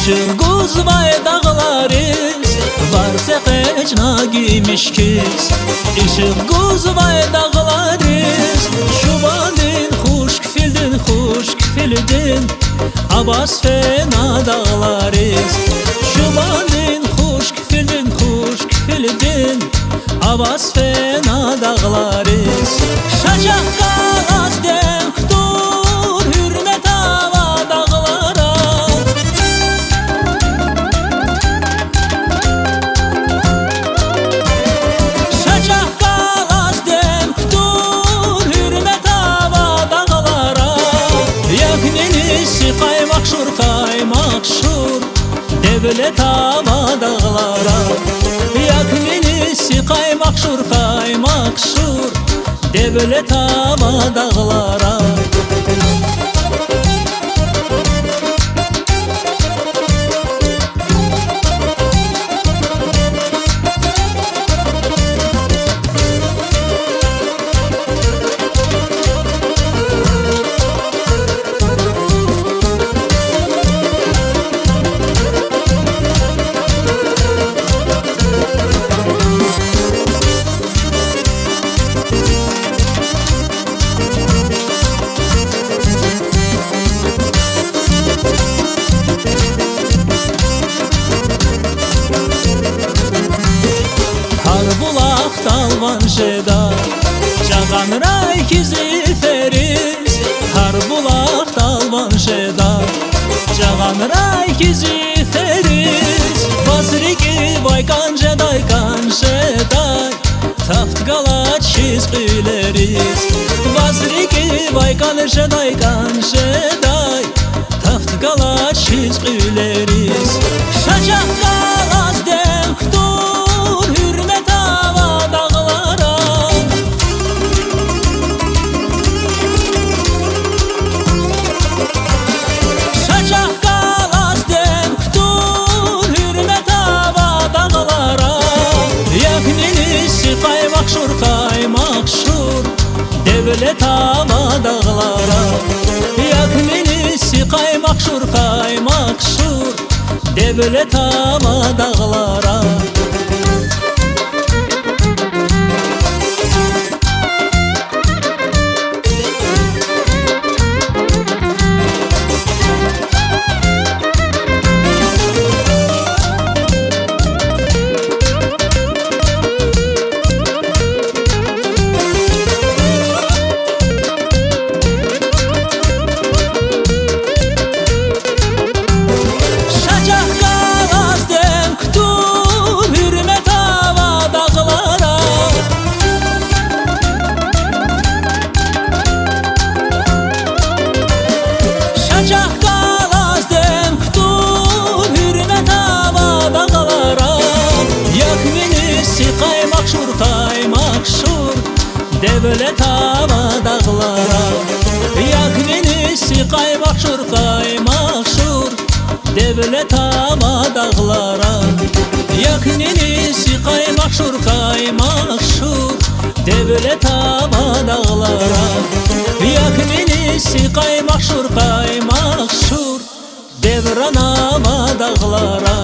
Işık kuzvay dağlarız, varsa qecna giymiş kız. Işık kuzvay dağlarız, şubandin hoş küfildin, Abbas fena dağlarız. Şubandin hoş küfildin, Abbas fena dağlarız. Şacak qalaz denktur, hürmet hava dağlara. Şacak qalaz denktur, hürmet hava dağlara. Yaknenisi qaymaq şur, devlet hava dağlara. Yaknenisi qaymaq şur, devlet hava dağlara. Dalvanjeda Cagan ray kizi feriz, Harbulaq dalvanjeda Cagan ray kizi feriz. Basriki vay kanjeday, taft galat şiz qileriz. Basriki vay kanjeday, taft galat şiz qileriz. Şacaq qalaz denktur, hürmet hava dağlara. Şacaq qalaz denktur, hürmet hava dağlara. Yaknenisi qaymaq şur, devlet hava dağlara. Yaknenisi qaymaq şur, devlet hava dağlara. Şacaq qalaz denktur, hürmet hava dağlara. Yaknenisi qaymaq şur, devlet hava dağlara. Yaknenisi qaymaq şur, devlet hava dağlara. Yaknenisi qaymaq şur, devlet hava dağlara. Yaknenisi qaymaq şur, devran hava dağlara.